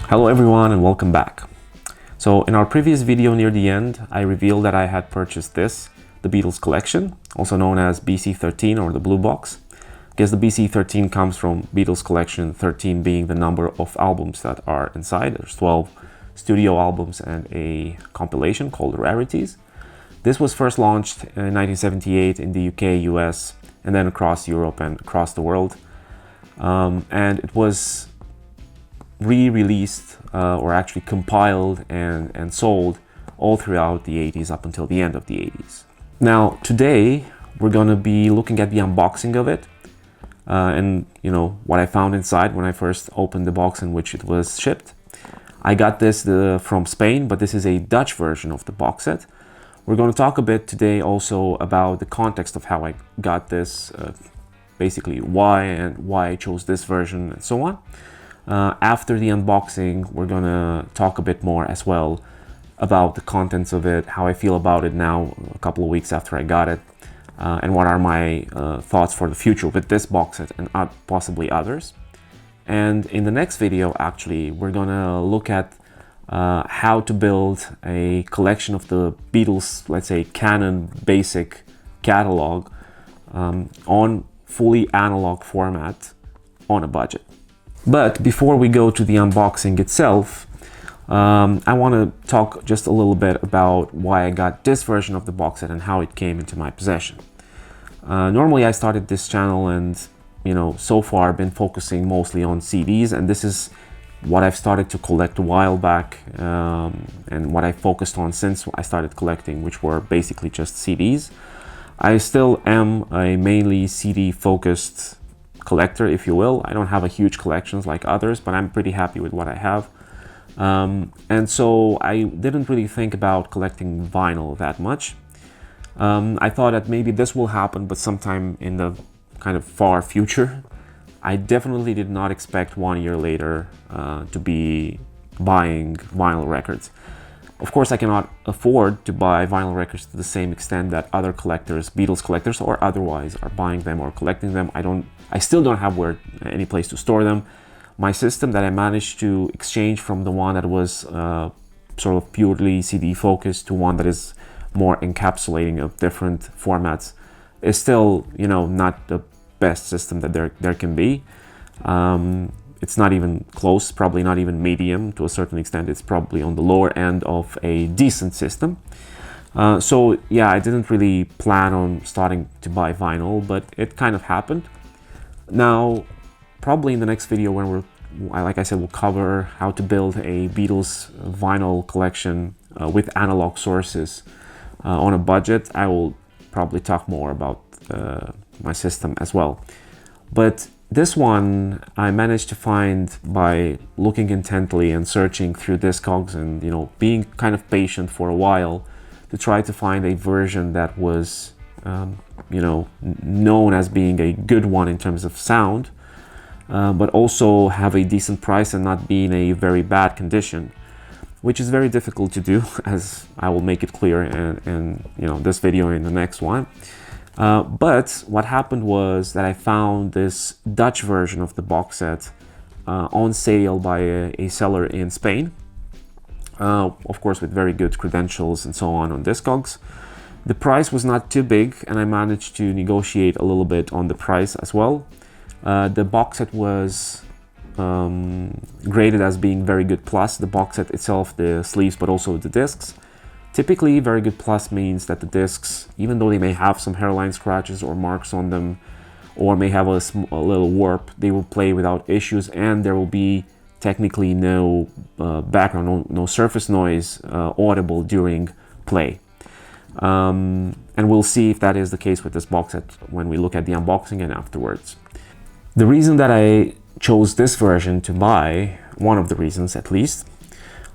Hello everyone and welcome back. So in our previous video near the end, I revealed that I had purchased this, the Beatles collection, also known as BC13 or the Bluebox. I guess the BC13 comes from Beatles collection, 13 being the number of albums that are inside. There's 12 studio albums and a compilation called Rarities. This was first launched in 1978 in the UK, US, and then across Europe and across the world. And it was re-released or actually compiled and sold all throughout the 80s up until the end of the 80s. Now today we're going to be looking at the unboxing of it and what I found inside when I first opened the box in which it was shipped. I got this from Spain, but this is a Dutch version of the box set. We're going to talk a bit today also about the context of how I got this, basically why I chose this version and so on. After the unboxing, we're gonna talk a bit more as well about the contents of it, how I feel about it now, a couple of weeks after I got it, and what are my thoughts for the future with this box set and possibly others. And in the next video, actually, we're gonna look at how to build a collection of the Beatles, let's say, canon basic catalog on fully analog format on a budget. But before we go to the unboxing itself, I want to talk just a little bit about why I got this version of the box set and how it came into my possession. Normally I started this channel and, so far I've been focusing mostly on CDs, and this is what I've started to collect a while back and what I focused on since I started collecting, which were basically just CDs. I still am a mainly CD focused collector, if you will. I don't have a huge collections like others, but I'm pretty happy with what I have. And so I didn't really think about collecting vinyl that much. I thought that maybe this will happen, but sometime in the kind of far future. I definitely did not expect 1 year later to be buying vinyl records. Of course, I cannot afford to buy vinyl records to the same extent that other collectors, Beatles collectors or otherwise, are buying them or collecting them. I still don't have any place to store them. My system that I managed to exchange from the one that was sort of purely CD focused to one that is more encapsulating of different formats is still, not the best system that there can be. It's not even close, probably not even medium to a certain extent. It's probably on the lower end of a decent system. So yeah, I didn't really plan on starting to buy vinyl, but it kind of happened. Now, probably in the next video when like I said, we'll cover how to build a Beatles vinyl collection with analog sources on a budget. I will probably talk more about my system as well. But this one I managed to find by looking intently and searching through Discogs and being kind of patient for a while to try to find a version that was known as being a good one in terms of sound, but also have a decent price and not be in a very bad condition, which is very difficult to do, as I will make it clear in this video and the next one. But what happened was that I found this Dutch version of the box set on sale by a seller in Spain, of course with very good credentials and so on Discogs. The price was not too big and I managed to negotiate a little bit on the price as well. The box set was graded as being very good plus, the box set itself, the sleeves, but also the discs. Typically, very good plus means that the discs, even though they may have some hairline scratches or marks on them, or may have a little warp, they will play without issues, and there will be technically no background, no surface noise audible during play. And we'll see if that is the case with this box set when we look at the unboxing and afterwards. The reason that I chose this version to buy, one of the reasons at least,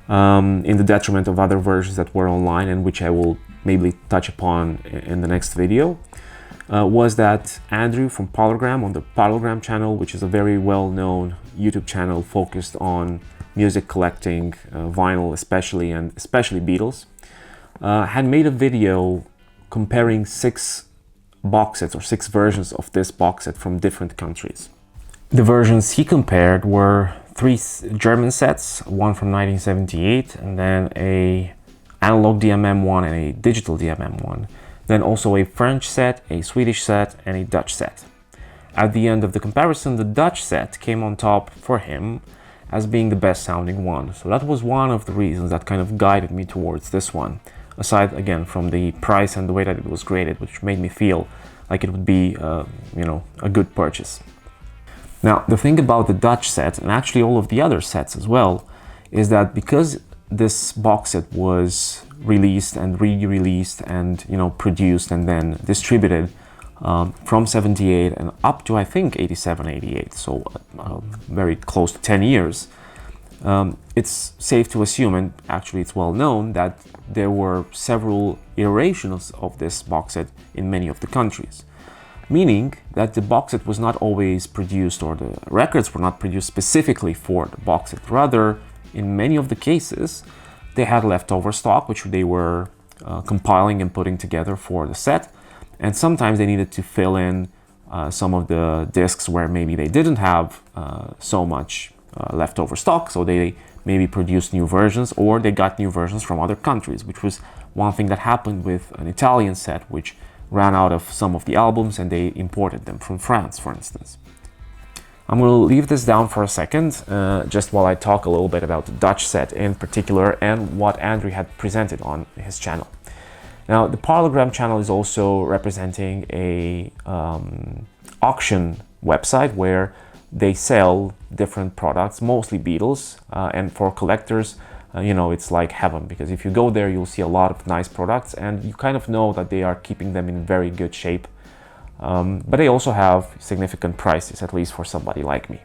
in the detriment of other versions that were online and which I will maybe touch upon in the next video, was that Andrew from Parlogram on the Parlogram channel, which is a very well-known YouTube channel focused on music collecting, vinyl especially, and especially Beatles, had made a video comparing 6 box sets or 6 versions of this box set from different countries. The versions he compared were three German sets, one from 1978, and then a analog DMM one and a digital DMM one. Then also a French set, a Swedish set, and a Dutch set. At the end of the comparison, the Dutch set came on top for him as being the best sounding one. So that was one of the reasons that kind of guided me towards this one. Aside again from the price and the way that it was graded, which made me feel like it would be, a good purchase. Now, the thing about the Dutch set, and actually all of the other sets as well, is that because this box set was released and re-released and produced and then distributed from 78 and up to I think 87, 88, so very close to 10 years, it's safe to assume, and actually it's well known, that there were several iterations of this box set in many of the countries. Meaning that the box set was not always produced, or the records were not produced specifically for the box set. Rather, in many of the cases, they had leftover stock, which they were compiling and putting together for the set. And sometimes they needed to fill in some of the discs where maybe they didn't have so much leftover stock, so they maybe produced new versions, or they got new versions from other countries, which was one thing that happened with an Italian set, which ran out of some of the albums and they imported them from France, for instance. I'm going to leave this down for a second, just while I talk a little bit about the Dutch set in particular and what Andrew had presented on his channel. Now, the Parlogram channel is also representing a auction website where they sell different products, mostly Beatles, and for collectors, it's like heaven, because if you go there, you'll see a lot of nice products and you kind of know that they are keeping them in very good shape. But they also have significant prices, at least for somebody like me.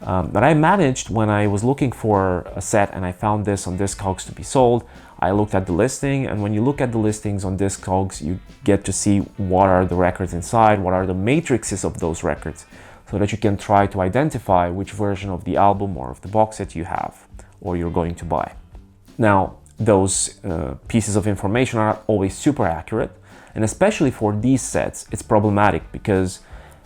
But I managed, when I was looking for a set and I found this on Discogs to be sold, I looked at the listing, and when you look at the listings on Discogs, you get to see what are the records inside, what are the matrices of those records, so that you can try to identify which version of the album or of the box set you have or you're going to buy. Now, those pieces of information are not always super accurate, and especially for these sets, it's problematic because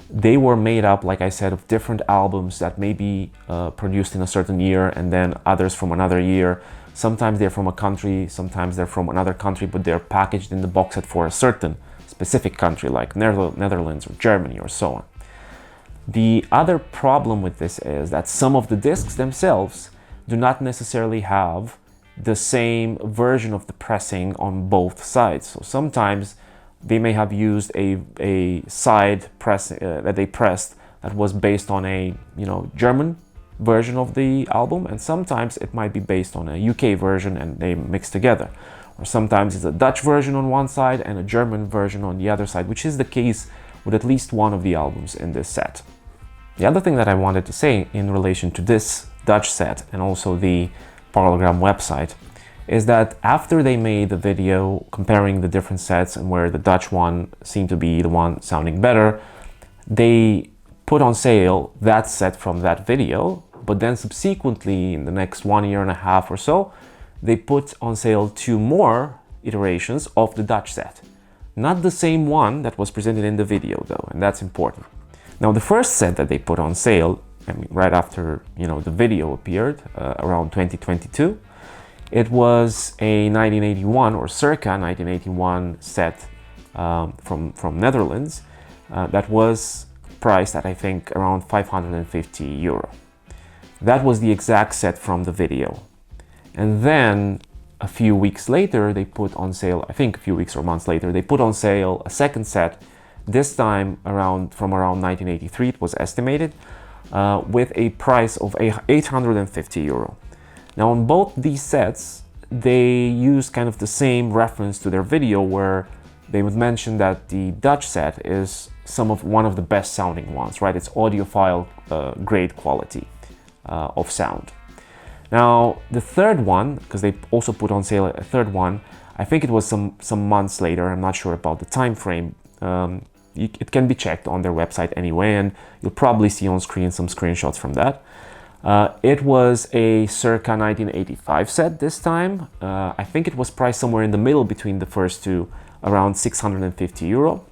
they were made up, like I said, of different albums that may be produced in a certain year and then others from another year. Sometimes they're from a country, sometimes they're from another country, but they're packaged in the box set for a certain specific country like Netherlands or Germany or so on. The other problem with this is that some of the discs themselves do not necessarily have the same version of the pressing on both sides. So sometimes they may have used a side press that they pressed that was based on a German version of the album, and sometimes it might be based on a UK version and they mix together. Or sometimes it's a Dutch version on one side and a German version on the other side, which is the case with at least one of the albums in this set. The other thing that I wanted to say in relation to this Dutch set and also the Parlogram website is that after they made the video comparing the different sets and where the Dutch one seemed to be the one sounding better, they put on sale that set from that video, but then subsequently in the next 1.5 years or so, they put on sale 2 more iterations of the Dutch set. Not the same one that was presented in the video though, and that's important. Now, the first set that they put on sale, right after the video appeared, around 2022, it was a 1981 or circa 1981 set from Netherlands that was priced at I think around 550 euro. That was the exact set from the video. And then a few weeks later, they put on sale, I think a few weeks or months later, they put on sale a second set, this time from around 1983, it was estimated, with a price of 850 euro. Now, on both these sets, they used kind of the same reference to their video where they would mention that the Dutch set is one of the best sounding ones, right? It's audiophile grade quality of sound. Now, the third one, because they also put on sale a third one, I think it was some months later, I'm not sure about the time frame. It can be checked on their website anyway, and you'll probably see on screen some screenshots from that. It was a circa 1985 set this time. I think it was priced somewhere in the middle between the first two, around 650 euro.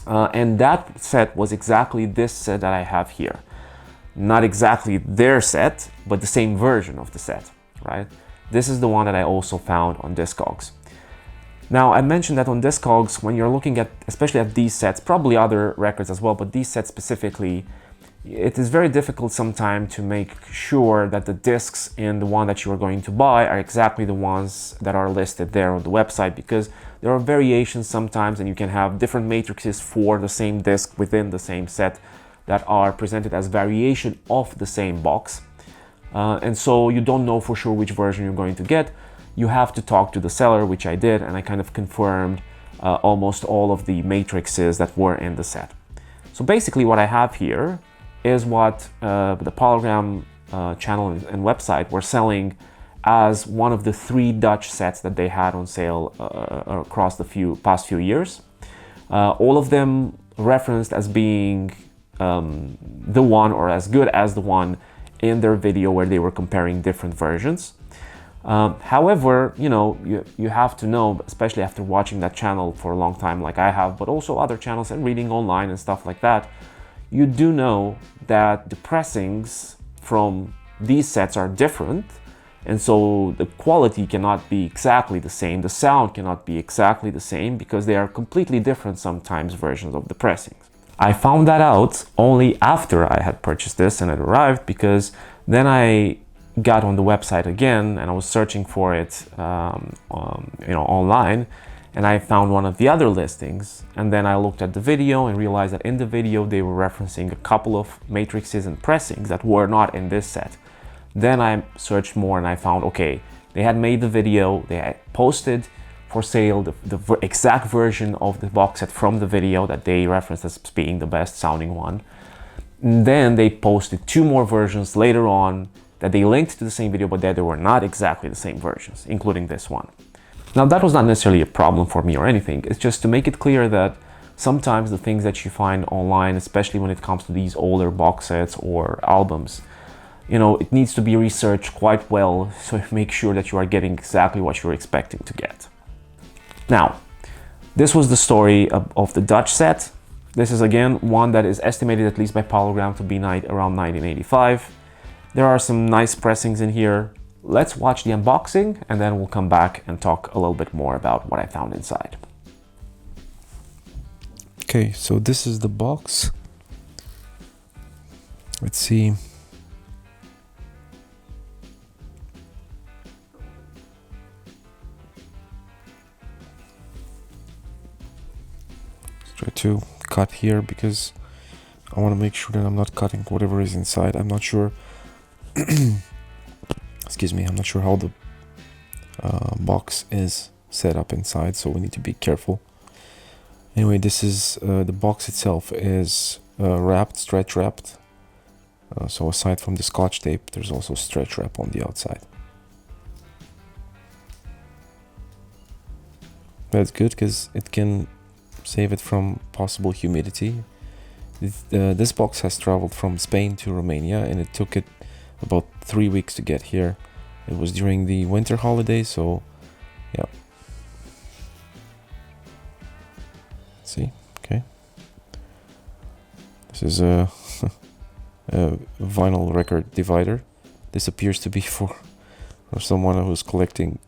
And that set was exactly this set that I have here. not exactly their set, but the same version of the set, right? This is the one that I also found on Discogs. Now, I mentioned that on Discogs, when you're looking at, especially at these sets, probably other records as well, but these sets specifically, it is very difficult sometimes to make sure that the discs in the one that you are going to buy are exactly the ones that are listed there on the website, because there are variations sometimes, and you can have different matrices for the same disc within the same set that are presented as variation of the same box. And so you don't know for sure which version you're going to get. You have to talk to the seller, which I did, and I kind of confirmed almost all of the matrices that were in the set. So basically what I have here is what the Parlogram channel and website were selling as one of the 3 Dutch sets that they had on sale across the past few years. All of them referenced as being the one, or as good as the one, in their video where they were comparing different versions. However, you have to know, especially after watching that channel for a long time like I have, but also other channels and reading online and stuff like that, you do know that the pressings from these sets are different, and so the quality cannot be exactly the same, the sound cannot be exactly the same, because they are completely different sometimes versions of the pressings. I found that out only after I had purchased this and it arrived, because then I got on the website again and I was searching for it online, and I found one of the other listings, and then I looked at the video and realized that in the video they were referencing a couple of matrices and pressings that were not in this set. Then I searched more and I found, okay, they had made the video, they had posted for sale the exact version of the box set from the video that they referenced as being the best sounding one. And then they posted 2 more versions later on that they linked to the same video, but that they were not exactly the same versions, including this one. Now, that was not necessarily a problem for me or anything. It's just to make it clear that sometimes the things that you find online, especially when it comes to these older box sets or albums, it needs to be researched quite well, so make sure that you are getting exactly what you're expecting to get. Now, this was the story of the Dutch set. This is again one that is estimated, at least by Parlogram, to be around 1985. There are some nice pressings in here. Let's watch the unboxing and then we'll come back and talk a little bit more about what I found inside. Okay, so this is the box. Let's see. Let's try to cut here because I want to make sure that I'm not cutting whatever is inside. I'm not sure. Excuse me, I'm not sure how the box is set up inside, so we need to be careful. Anyway, this is the box itself is wrapped, stretch wrapped. So aside from the Scotch tape, there's also stretch wrap on the outside. That's good because it can save it from possible humidity. This box has traveled from Spain to Romania, and it took it about 3 weeks to get here. It was during the winter holidays, so yeah. See, okay. This is a, a vinyl record divider. This appears to be for someone who's collecting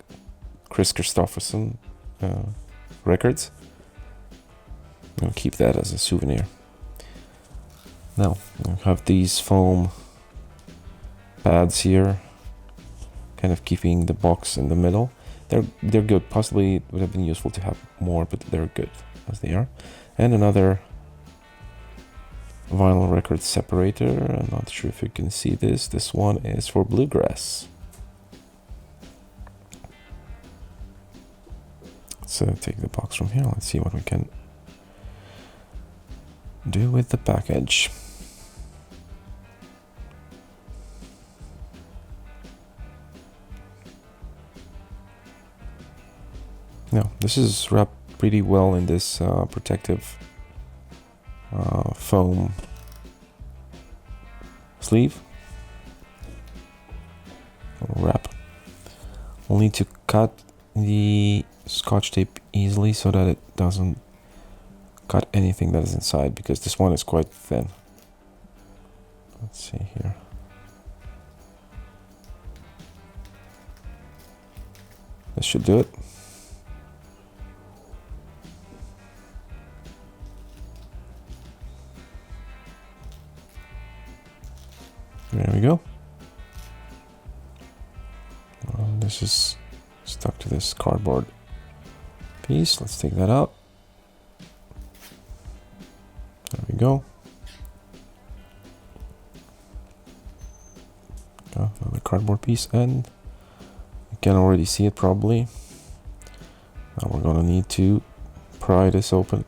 Chris Christopherson records. I'll keep that as a souvenir. Now, I have these foam pads here, kind of keeping the box in the middle. They're good. Possibly it would have been useful to have more, but they're good as they are. And another vinyl record separator. I'm not sure if you can see this. This one is for bluegrass. Let's take the box from here. Let's see what we can do with the package. Now, this is wrapped pretty well in this protective foam sleeve. Wrap. We'll need to cut the Scotch tape easily so that it doesn't cut anything that is inside, because this one is quite thin. Let's see here. This should do it. There we go. This is stuck to this cardboard piece. Let's take that out. There we go. Another cardboard piece, and you can already see it probably. Now we're gonna need to pry this open.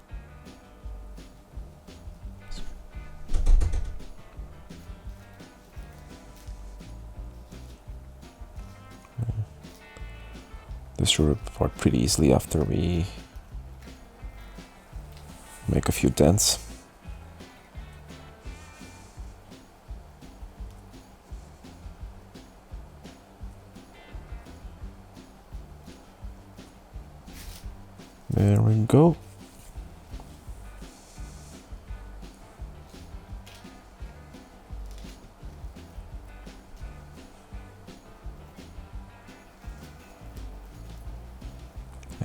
This should rip apart pretty easily after we make a few dents. There we go.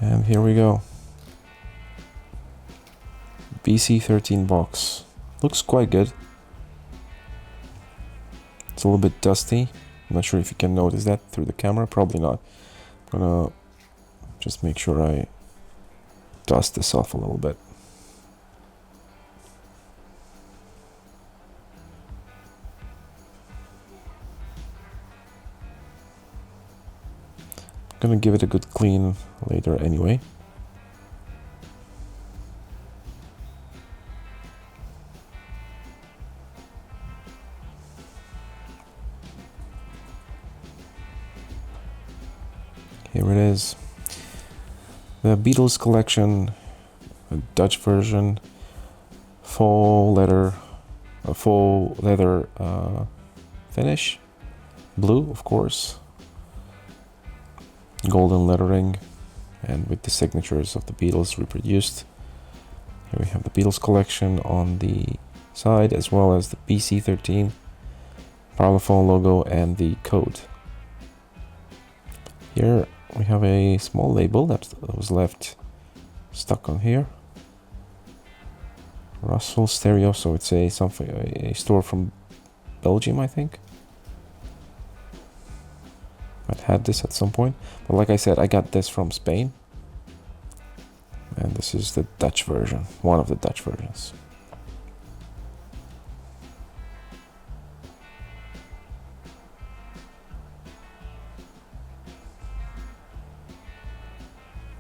And here we go. BC13 box. Looks quite good. It's a little bit dusty. I'm not sure if you can notice that through the camera. Probably not. I'm gonna just make sure I dust this off a little bit. I'm gonna give it a good clean later anyway. Here it is. The Beatles collection, a Dutch version, faux leather finish, blue of course, golden lettering, and with the signatures of the Beatles reproduced. Here we have the Beatles collection on the side, as well as the BC13 Parlophone logo and the code. Here we have a small label that was left stuck on here. Russell Stereo, so it's a store from Belgium, I think. I'd had this at some point, but like I said, I got this from Spain, and this is the Dutch version, one of the Dutch versions.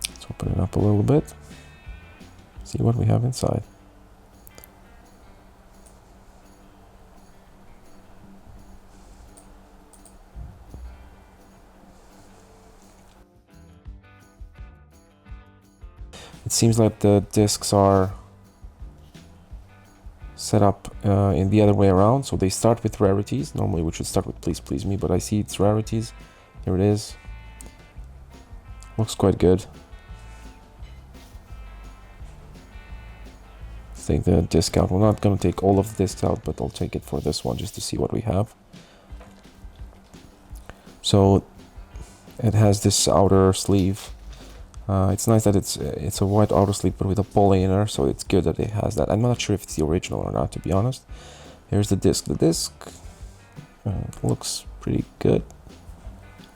Let's open it up a little bit, see what we have inside. It seems like the discs are set up in the other way around, so they start with rarities. Normally we should start with Please Please Me, but I see it's rarities. Here it is. Looks quite good. Let's take the disc out. We're not going to take all of the discs out, but I'll take it for this one just to see what we have. So it has this outer sleeve. It's nice that it's a white outer sleeve but with a poly inner, so it's good that it has that. I'm not sure if it's the original or not, to be honest. Here's the disc. The disc looks pretty good.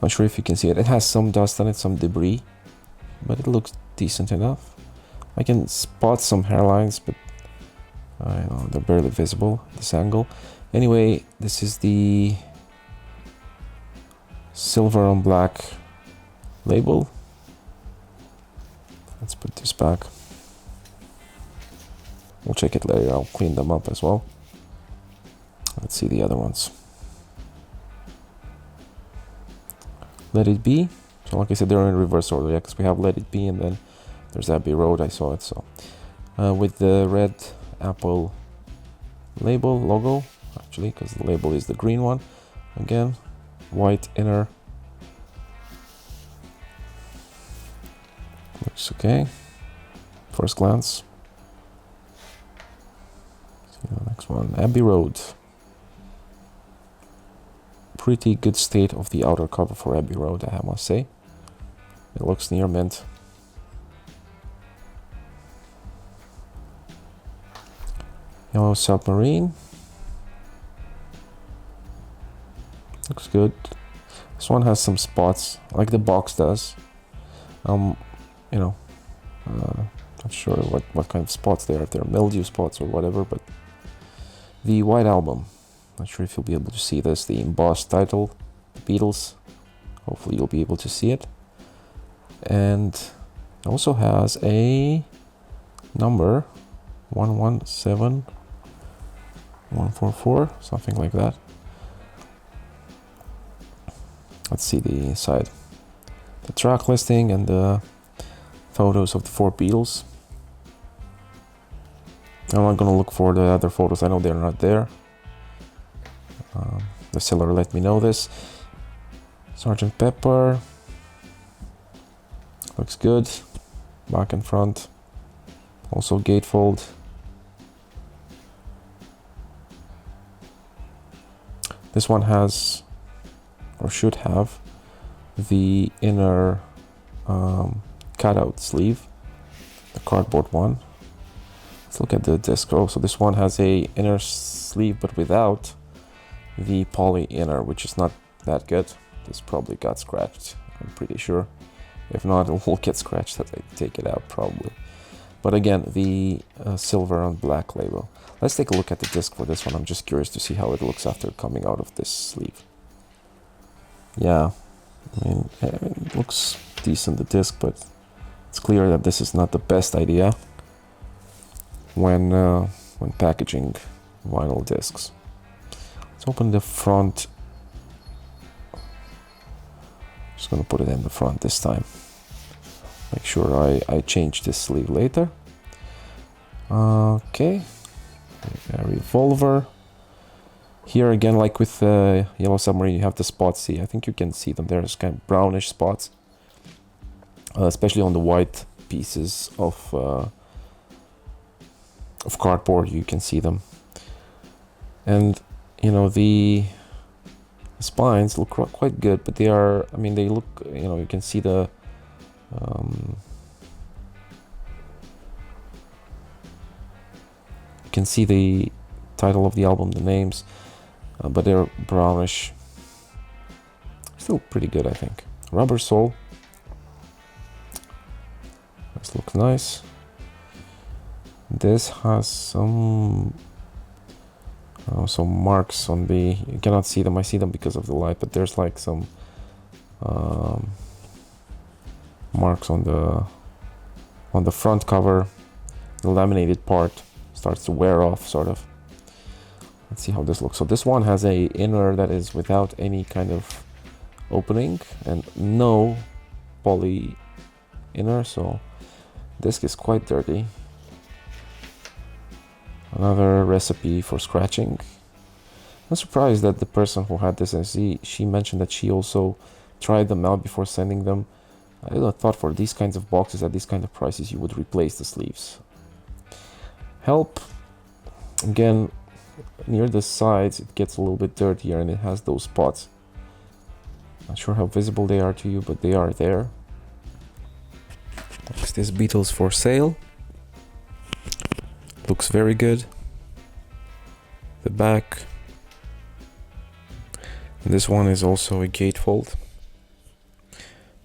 Not sure if you can see it. It has some dust on it, some debris, but it looks decent enough. I can spot some hairlines, but I know they're barely visible at this angle. Anyway, this is the silver on black label. Let's put this back. We'll check it later. I'll clean them up as well. Let's see the other ones. Let It Be. So like I said, they're in reverse order, yeah, because we have Let It Be and then there's Abbey Road. I saw it. So with the red Apple label logo, actually, because the label is the green one. Again, white inner. Looks okay. First glance. See the next one, Abbey Road. pretty good state of the outer cover for Abbey Road, I must say. It looks near mint. Yellow Submarine. Looks good. This one has some spots, like the box does. You know, not sure what kind of spots they are, if they're mildew spots or whatever, but the White Album. Not sure if you'll be able to see this, the embossed title, The Beatles. Hopefully you'll be able to see it. And it also has a number, 117144, something like that. Let's see the inside. The track listing and the photos of the 4 Beatles. I'm not gonna look for the other photos, I know they're not there. The seller let me know this. Sgt. Pepper. Looks good. Back and front. Also gatefold. This one has, or should have, the inner cutout sleeve, the cardboard one. Let's look at the disc. Oh, so this one has a inner sleeve but without the poly inner, which is not that good. This probably got scratched, I'm pretty sure. If not, it will get scratched as I take it out probably. But again, the silver on black label. Let's take a look at the disc for this one. I'm just curious to see how it looks after coming out of this sleeve. Yeah, I mean, it looks decent, the disc, but it's clear that this is not the best idea when packaging vinyl discs. Let's open the front. Just gonna put it in the front this time. Make sure I change this sleeve later. Okay, a revolver. Here again, like with Yellow Submarine, you have the spots. See, I think you can see them. There's kind of brownish spots, especially on the white pieces of cardboard. You can see them, and you know the spines look quite good, but they are. I mean, they look. You know, you can see the. You can see the title of the album, the names, but they're brownish. Still pretty good, I think. Rubber sole. This looks nice. This has some marks on the. You cannot see them. I see them because of the light, but there's like some marks on the front cover. The laminated part starts to wear off, sort of. Let's see how this looks. So this one has a inner that is without any kind of opening and no poly inner, so disc is quite dirty. Another recipe for scratching. I'm surprised that the person who had this she mentioned that she also tried them out before sending them. I would have thought for these kinds of boxes at these kind of prices you would replace the sleeves. Help. Again, near the sides it gets a little bit dirtier and it has those spots. Not sure how visible they are to you, but they are there. Next is Beatles for Sale. Looks very good. The back. And this one is also a gatefold.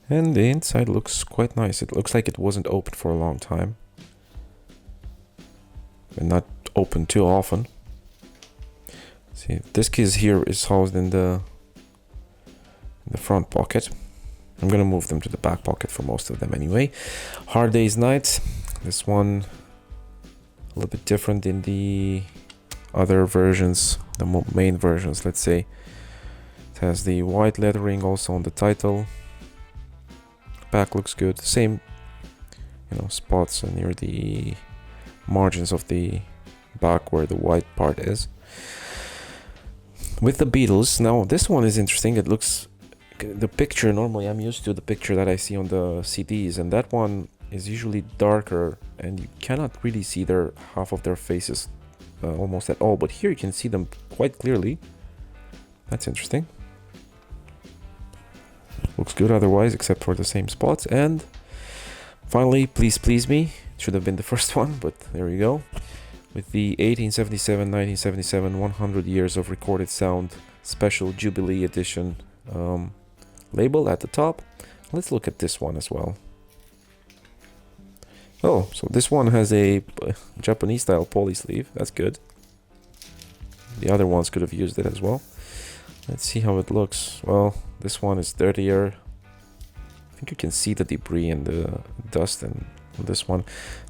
And the inside looks quite nice. It looks like it wasn't opened for a long time. And not open too often. See, this case here is housed in the front pocket. I'm gonna move them to the back pocket for most of them anyway. Hard Day's Night. This one a little bit different in the other versions, the main versions, let's say. It has the white lettering also on the title. Back looks good. Same, you know, spots near the margins of the back where the white part is. With the Beatles, now this one is interesting. It looks, the picture, normally I'm used to the picture that I see on the CDs, and that one is usually darker and you cannot really see their half of their faces almost at all, but here you can see them quite clearly. That's interesting. Looks good otherwise, except for the same spots. And finally, Please Please Me. It should have been the first one, but there you go. With the 1877-1977 100 Years of Recorded Sound Special Jubilee Edition label at the top. Let's look at this one as well. Oh, so this one has a Japanese style poly sleeve. That's good. The other ones could have used it as well. Let's see how it looks. Well, this one is dirtier. I think you can see the debris and the dust in this one.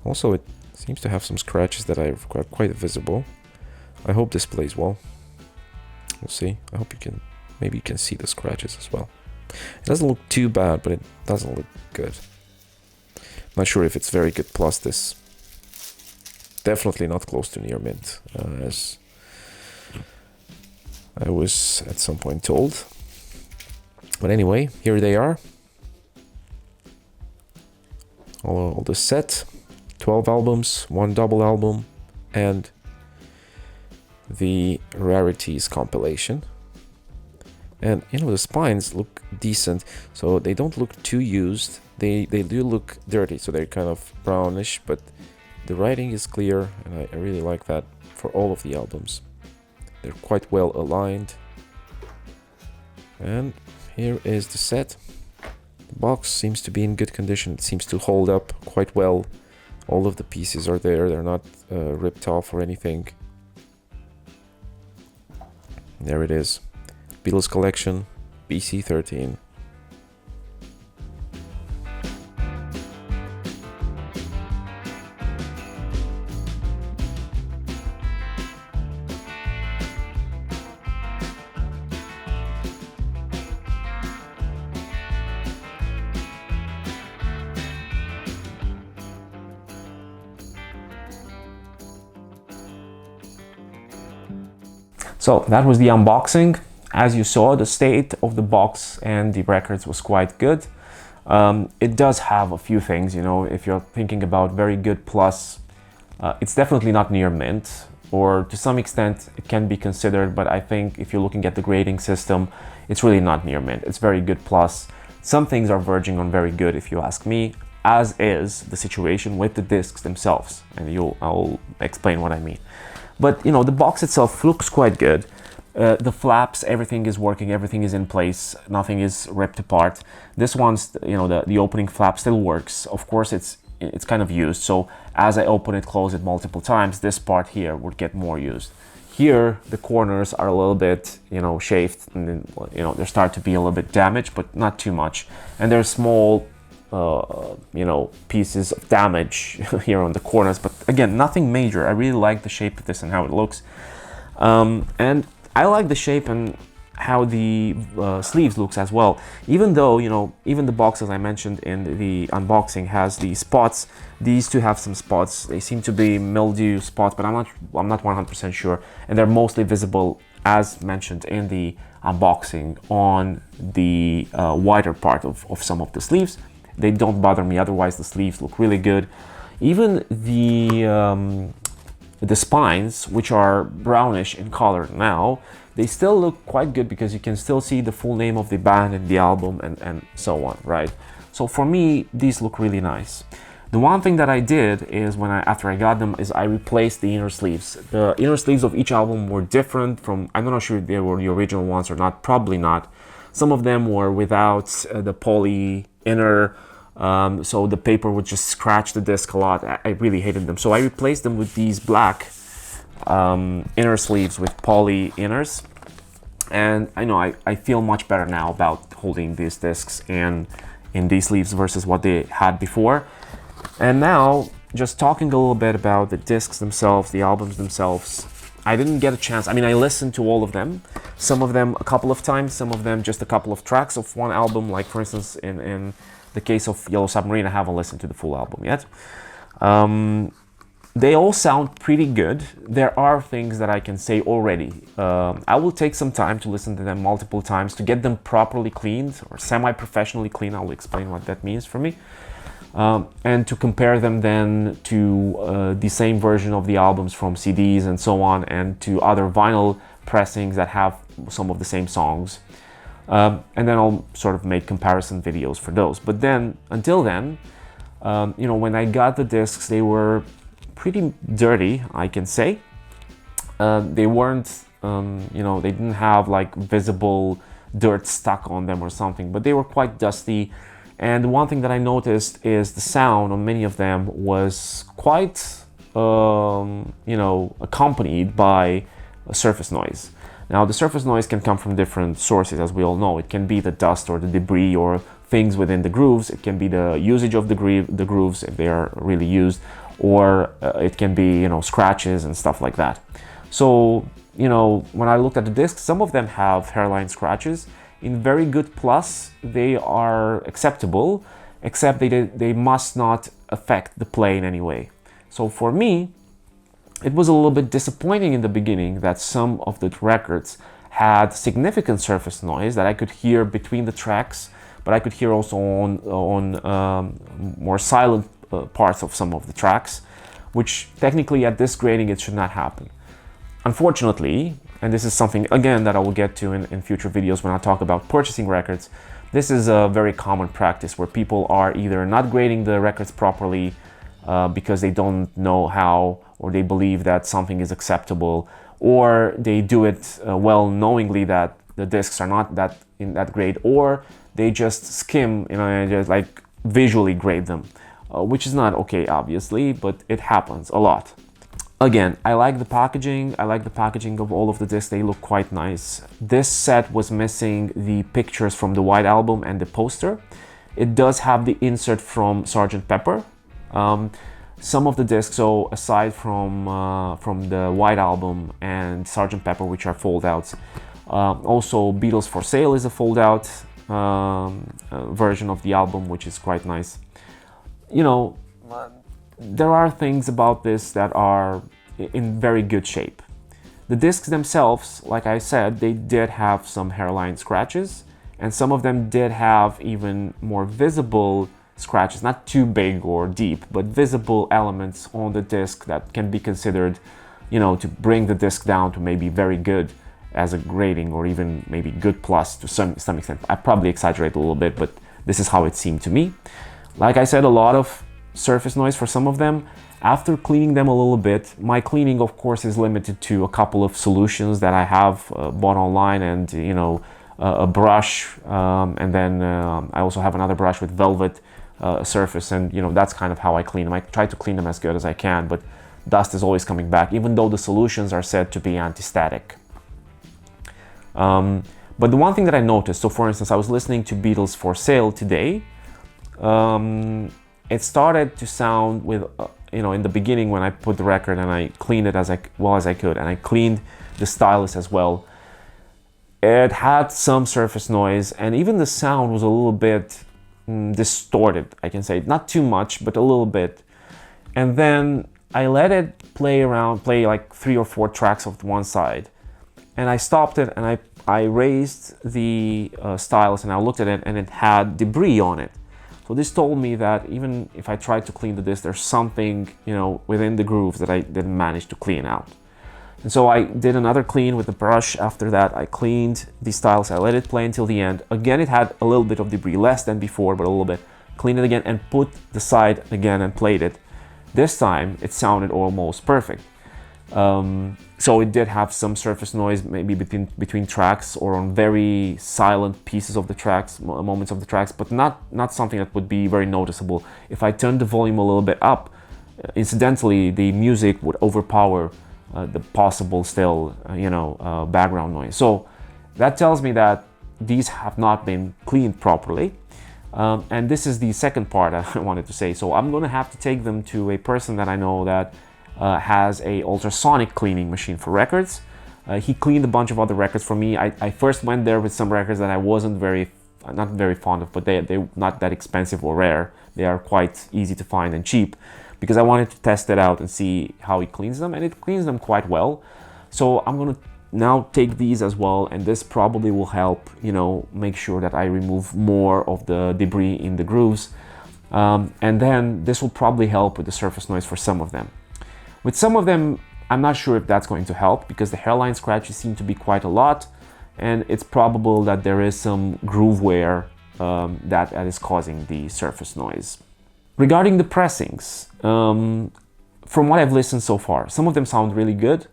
Also, it seems to have some scratches that are quite visible. I hope this plays well. We'll see. I hope you can, maybe you can see the scratches as well. It doesn't look too bad, but it doesn't look good. Not sure if it's very good plus this. Definitely not close to near mint, as I was at some point told. But anyway, here they are. All the set, 12 albums, 1 double album, and the rarities compilation. And you know, the spines look decent, so they don't look too used. They do look dirty, so they're kind of brownish, but the writing is clear, and I really like that for all of the albums. They're quite well aligned. And here is the set. The box seems to be in good condition. It seems to hold up quite well. All of the pieces are there. They're not ripped off or anything. There it is. Beatles Collection BC13. So that was the unboxing. As you saw, the state of the box and the records was quite good. It does have a few things, you know, if you're thinking about very good plus, it's definitely not near mint, or to some extent it can be considered, but I think if you're looking at the grading system, it's really not near mint. It's very good plus. Some things are verging on very good if you ask me, as is the situation with the discs themselves, and I'll explain what I mean. But you know, the box itself looks quite good. The flaps, everything is working, everything is in place, nothing is ripped apart. This one's, you know, the opening flap still works. Of course, it's kind of used, so as I open it, close it multiple times, this part here would get more used. Here, the corners are a little bit, you know, shaved, and then, you know, they start to be a little bit damaged, but not too much. And there's small, you know, pieces of damage here on the corners, but again, nothing major. I really like the shape of this and how it looks. And I like the shape and how the sleeves looks as well. Even though, you know, even the box, as I mentioned in the unboxing, has the spots. These two have some spots. They seem to be mildew spots, but I'm not 100% sure. And they're mostly visible, as mentioned in the unboxing, on the wider part of some of the sleeves. They don't bother me. Otherwise, the sleeves look really good. Even the spines, which are brownish in color now, they still look quite good because you can still see the full name of the band and the album and so on, right? So for me, these look really nice. The one thing that I did is after I got them is I replaced the inner sleeves. The inner sleeves of each album were different from, I'm not sure if they were the original ones or not, probably not. Some of them were without the poly inner, so the paper would just scratch the disc a lot. I really hated them. So I replaced them with these black inner sleeves with poly inners. And I know I feel much better now about holding these discs in these sleeves versus what they had before. And now, just talking a little bit about the discs themselves, the albums themselves, I didn't get a chance. I mean, I listened to all of them. Some of them a couple of times, some of them just a couple of tracks of one album. Like for instance, in the case of Yellow Submarine, I haven't listened to the full album yet. They all sound pretty good. There are things that I can say already. I will take some time to listen to them multiple times to get them properly cleaned or semi-professionally cleaned. I'll explain what that means for me. And to compare them then to the same version of the albums from CDs and so on, and to other vinyl pressings that have some of the same songs. And then I'll sort of make comparison videos for those. But then, until then, you know, when I got the discs, they were pretty dirty, I can say. They weren't, you know, they didn't have like visible dirt stuck on them or something, but they were quite dusty. And one thing that I noticed is the sound on many of them was quite, you know, accompanied by a surface noise. Now, the surface noise can come from different sources, as we all know. It can be the dust or the debris or things within the grooves. It can be the usage of the grooves if they are really used, or it can be, you know, scratches and stuff like that. So, you know, when I looked at the discs, some of them have hairline scratches. In very good plus, they are acceptable, except they must not affect the play in any way. So for me, it was a little bit disappointing in the beginning that some of the records had significant surface noise that I could hear between the tracks, but I could hear also on more silent parts of some of the tracks, which technically at this grading it should not happen. Unfortunately, and this is something again that I will get to in future videos when I talk about purchasing records, this is a very common practice where people are either not grading the records properly because they don't know how, or they believe that something is acceptable, or they do it well knowingly that the discs are not that in that grade, or they just skim, you know, and just like visually grade them, which is not okay, obviously, but it happens a lot. Again, I like the packaging. I like the packaging of all of the discs. They look quite nice. This set was missing the pictures from the White Album and the poster. It does have the insert from Sgt. Pepper. Some of the discs, so aside from the White Album and Sgt. Pepper, which are fold-outs, also Beatles for Sale is a fold-out version of the album, which is quite nice. You know, there are things about this that are in very good shape. The discs themselves, like I said, they did have some hairline scratches, and some of them did have even more visible scratches, not too big or deep, but visible elements on the disc that can be considered, you know, to bring the disc down to maybe very good as a grading, or even maybe good plus to some extent. I probably exaggerate a little bit, but this is how it seemed to me. Like I said, a lot of surface noise for some of them. After cleaning them a little bit, my cleaning of course is limited to a couple of solutions that I have bought online, and you know, a brush, and then I also have another brush with velvet surface, and you know, that's kind of how I clean them. I try to clean them as good as I can, but dust is always coming back, even though the solutions are said to be anti-static. But the one thing that I noticed, so for instance, I was listening to Beatles for Sale today. It started to sound with, you know, in the beginning when I put the record and I cleaned it as well as I could, and I cleaned the stylus as well. It had some surface noise, and even the sound was a little bit distorted, I can say. Not too much, but a little bit. And then I let it play like 3 or 4 tracks of one side. And I stopped it, and I raised the stylus, and I looked at it, and it had debris on it. So this told me that even if I tried to clean the disc, there's something, you know, within the grooves that I didn't manage to clean out. And so I did another clean with the brush. After that, I cleaned the stylus. I let it play until the end. Again, it had a little bit of debris, less than before, but a little bit. Cleaned it again and put the side again and played it. This time, it sounded almost perfect. So it did have some surface noise, maybe between tracks or on very silent pieces of the tracks, moments of the tracks, but not something that would be very noticeable. If I turned the volume a little bit up, incidentally, the music would overpower the possible still, background noise. So that tells me that these have not been cleaned properly. And this is the second part I wanted to say. So I'm going to have to take them to a person that I know that has a ultrasonic cleaning machine for records. He cleaned a bunch of other records for me. I first went there with some records that I wasn't not very fond of, but they're not that expensive or rare. They are quite easy to find and cheap, because I wanted to test it out and see how he cleans them, and it cleans them quite well. So I'm going to now take these as well, and this probably will help, make sure that I remove more of the debris in the grooves. And then this will probably help with the surface noise for some of them. With some of them, I'm not sure if that's going to help, because the hairline scratches seem to be quite a lot. and it's probable that there is some groove wear that is causing the surface noise. Regarding the pressings, from what I've listened so far, some of them sound really good.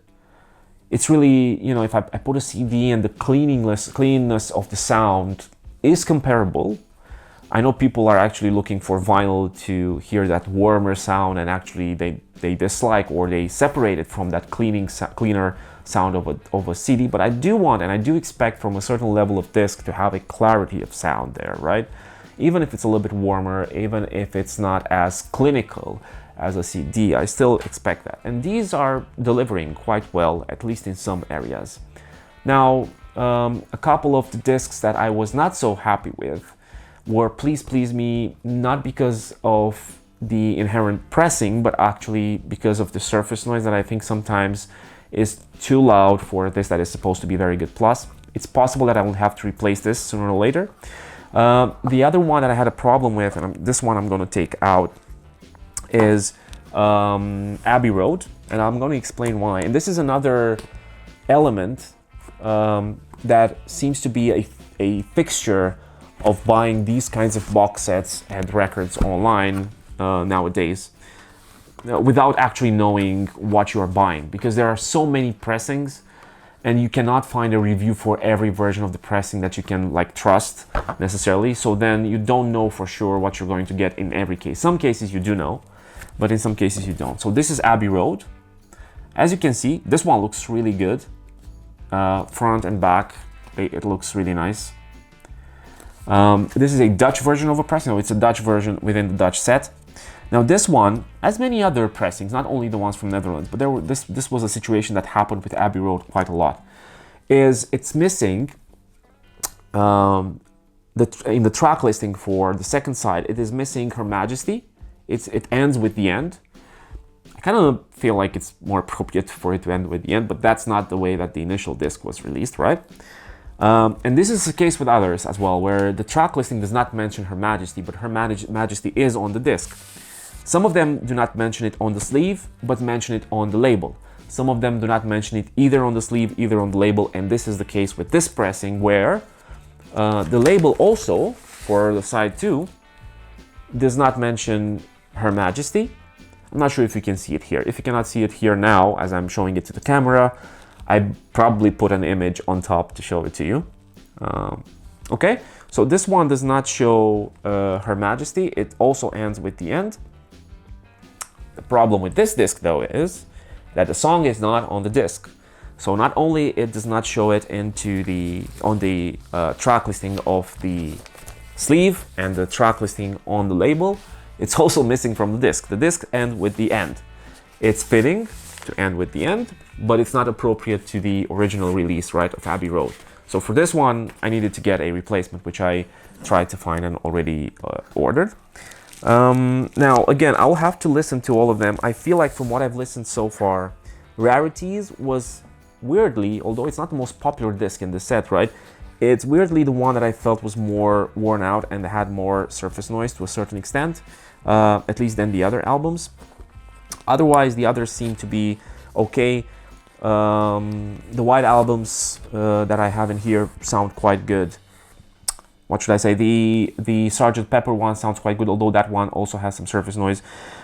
It's really, you know, if I put a CD and the cleanness of the sound is comparable. I know people are actually looking for vinyl to hear that warmer sound, and actually they dislike or they separate it from that cleaner sound of a CD. But I do want, and I do expect from a certain level of disc to have a clarity of sound there, right? Even if it's a little bit warmer, even if it's not as clinical as a CD, I still expect that. And these are delivering quite well, at least in some areas. Now, a couple of the discs that I was not so happy with were Please Please Me, not because of the inherent pressing, but actually because of the surface noise that I think sometimes is too loud for this that is supposed to be very good plus. It's possible that I will have to replace this sooner or later. The other one that I had a problem with, and this one I'm going to take out, is Abbey Road, and I'm going to explain why. And this is another element that seems to be a fixture of buying these kinds of box sets and records online nowadays without actually knowing what you're buying, because there are so many pressings and you cannot find a review for every version of the pressing that you can like trust necessarily. So then you don't know for sure what you're going to get in every case. Some cases you do know, but in some cases you don't. So this is Abbey Road. As you can see, this one looks really good. Front and back, it looks really nice. This is a Dutch version of a pressing. No, it's a Dutch version within the Dutch set. Now this one, as many other pressings, not only the ones from Netherlands, but this was a situation that happened with Abbey Road quite a lot, is it's missing in the track listing for the second side, it is missing Her Majesty. It ends with the end. I kind of feel like it's more appropriate for it to end with the end, but that's not the way that the initial disc was released, right? And this is the case with others as well, where the track listing does not mention Her Majesty, but Her Majesty is on the disc. Some of them do not mention it on the sleeve, but mention it on the label. Some of them do not mention it either on the sleeve, either on the label, and this is the case with this pressing, where the label also, for the side 2, does not mention Her Majesty. I'm not sure if you can see it here. If you cannot see it here now, as I'm showing it to the camera, I probably put an image on top to show it to you. Okay, so this one does not show Her Majesty. It also ends with the end. The problem with this disc, though, is that the song is not on the disc. So not only it does not show it on the track listing of the sleeve and the track listing on the label, it's also missing from the disc. The disc ends with the end. It's fitting to end with the end, but it's not appropriate to the original release, right, of Abbey Road. So for this one, I needed to get a replacement, which I tried to find and already ordered. Now, again, I'll have to listen to all of them. I feel like from what I've listened so far, Rarities was weirdly, although it's not the most popular disc in the set, right? It's weirdly the one that I felt was more worn out and had more surface noise to a certain extent, at least than the other albums. Otherwise, the others seem to be okay. The white albums that I have in here sound quite good. What should I say? The Sgt. Pepper one sounds quite good, although that one also has some surface noise.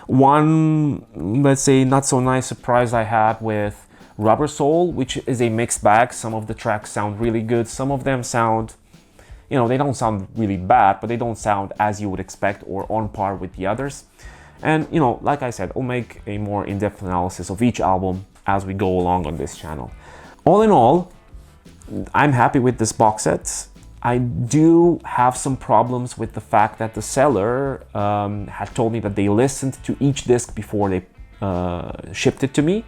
One, let's say, not so nice surprise I had with Rubber Soul, which is a mixed bag. Some of the tracks sound really good. Some of them sound, you know, they don't sound really bad, but they don't sound as you would expect or on par with the others. And, you know, like I said, I'll make a more in-depth analysis of each album as we go along on this channel. All in all, I'm happy with this box set. I do have some problems with the fact that the seller had told me that they listened to each disc before they shipped it to me.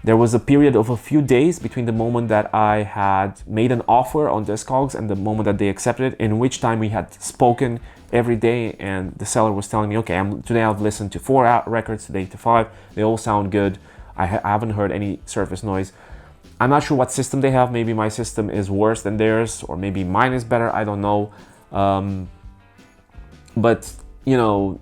There was a period of a few days between the moment that I had made an offer on Discogs and the moment that they accepted it, in which time we had spoken every day, and the seller was telling me, okay, today I've listened to 4 records, today to 5, they all sound good. I haven't heard any surface noise. I'm not sure what system they have. Maybe my system is worse than theirs, or maybe mine is better, I don't know. But, you know,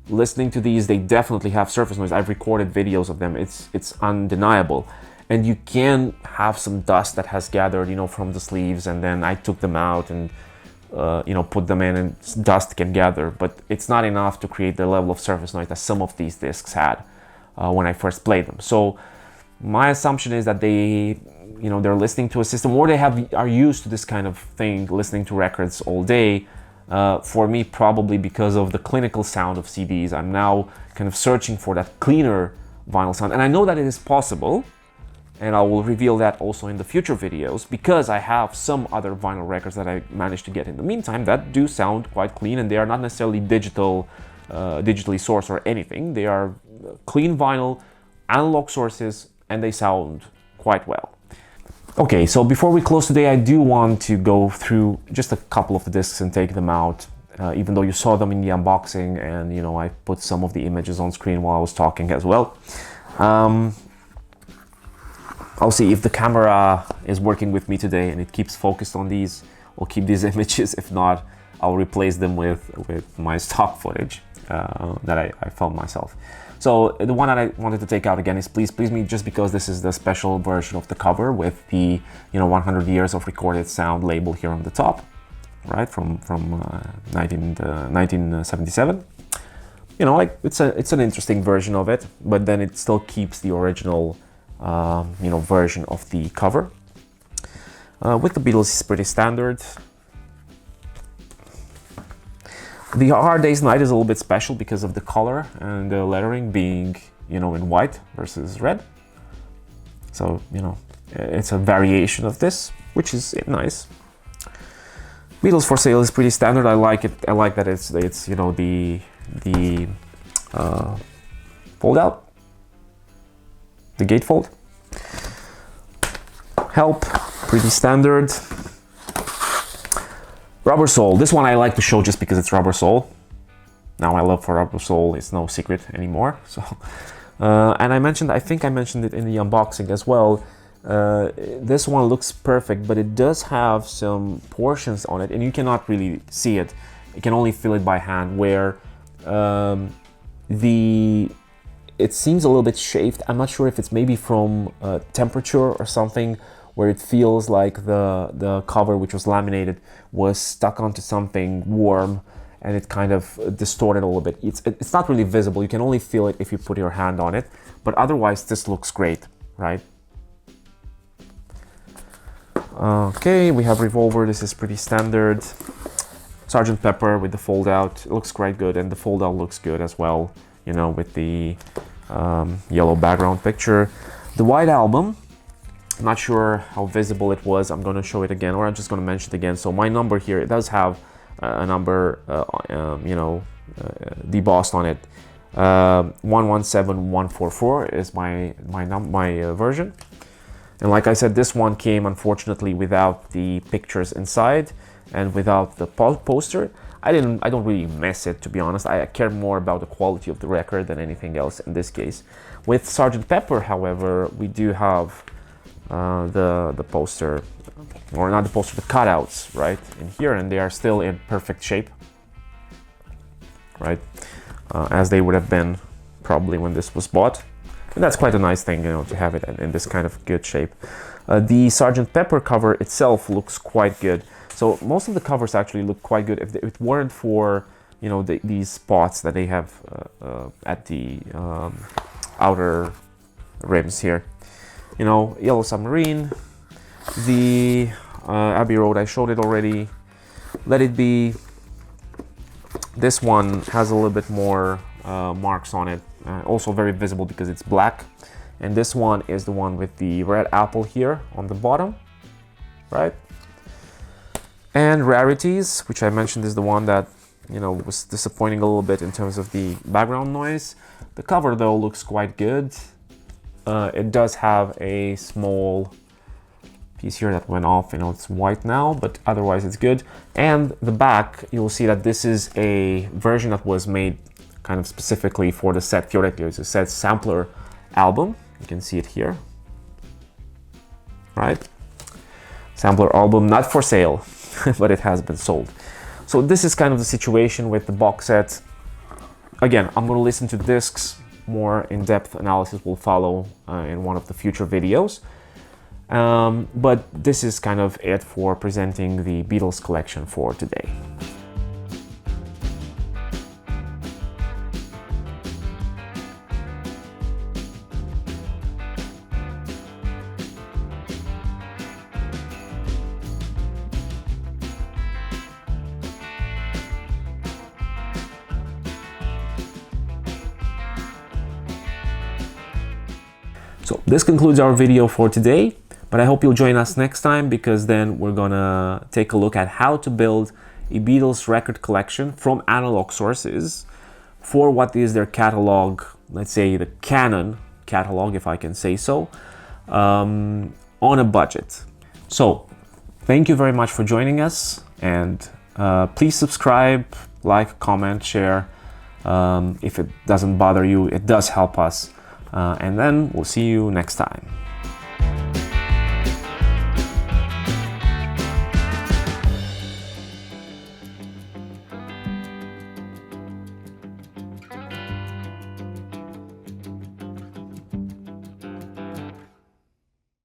listening to these, they definitely have surface noise. I've recorded videos of them. It's undeniable. and you can have some dust that has gathered, you know, from the sleeves, and then I took them out and you know, put them in, and dust can gather, but it's not enough to create the level of surface noise that some of these discs had when I first played them. So my assumption is that they, you know, they're listening to a system, or they are used to this kind of thing, listening to records all day. For me, probably because of the clinical sound of CDs, I'm now kind of searching for that cleaner vinyl sound, and I know that it is possible. And I will reveal that also in the future videos, because I have some other vinyl records that I managed to get in the meantime that do sound quite clean, and they are not necessarily digitally sourced or anything. They are clean vinyl, analog sources, and they sound quite well. Okay, so before we close today, I do want to go through just a couple of the discs and take them out, even though you saw them in the unboxing, and you know, I put some of the images on screen while I was talking as well. I'll see if the camera is working with me today and it keeps focused on these. I'll keep these images. If not, I'll replace them with my stock footage that I filmed myself. So the one that I wanted to take out again is Please Please Me, just because this is the special version of the cover with the, you know, 100 years of recorded sound label here on the top, right, from 1977. You know, like it's an interesting version of it, but then it still keeps the original you know, version of the cover. With the Beatles, it's pretty standard. The Hard Day's Night is a little bit special because of the color and the lettering being, you know, in white versus red. So, you know, it's a variation of this, which is nice. Beatles for Sale is pretty standard. I like it. I like that it's you know, the fold out. The gatefold. Help, pretty standard. Rubber Soul. This one I like to show just because it's Rubber Soul. Now my love for Rubber Soul is no secret anymore. So, and I think I mentioned it in the unboxing as well. This one looks perfect, but it does have some portions on it, and you cannot really see it. You can only feel it by hand, where it seems a little bit shaved. I'm not sure if it's maybe from temperature or something, where it feels like the cover, which was laminated, was stuck onto something warm, and it kind of distorted a little bit. It's not really visible. You can only feel it if you put your hand on it, but otherwise this looks great, right? Okay, we have Revolver. This is pretty standard. Sgt. Pepper with the fold out. It looks quite good, and the fold out looks good as well, you know, with the yellow background picture. The White Album, I'm not sure how visible it was. I'm going to show it again, or I'm just going to mention it again. So my number here, it does have a number, you know, debossed on it. 117144 is my version. And like I said, this one came unfortunately without the pictures inside and without the poster. I don't really miss it, to be honest. I care more about the quality of the record than anything else in this case. With Sgt. Pepper, however, we do have the poster, or not the poster, the cutouts, right, in here, and they are still in perfect shape, right, as they would have been probably when this was bought. And that's quite a nice thing, you know, to have it in this kind of good shape. The Sgt. Pepper cover itself looks quite good. So most of the covers actually look quite good. If it weren't for, you know, these spots that they have at the outer rims here. You know, Yellow Submarine, the Abbey Road, I showed it already. Let It Be. This one has a little bit more marks on it. Also very visible because it's black. And this one is the one with the red apple here on the bottom, right? And Rarities, which I mentioned is the one that, you know, was disappointing a little bit in terms of the background noise. The cover though looks quite good. It does have a small piece here that went off, you know, it's white now, but otherwise it's good. And the back, you'll see that this is a version that was made kind of specifically for the set. Theoretically, it's a set sampler album. You can see it here, right? Sampler album, not for sale, but it has been sold. So this is kind of the situation with the box set. Again, I'm going to listen to discs more in-depth analysis will follow in one of the future videos. But this is kind of it for presenting the Beatles collection for today. So this concludes our video for today, but I hope you'll join us next time, because then we're gonna take a look at how to build a Beatles record collection from analog sources for what is their catalog, let's say the Canon catalog, if I can say so, on a budget. So thank you very much for joining us, and please subscribe, like, comment, share. If it doesn't bother you, it does help us. And then we'll see you next time.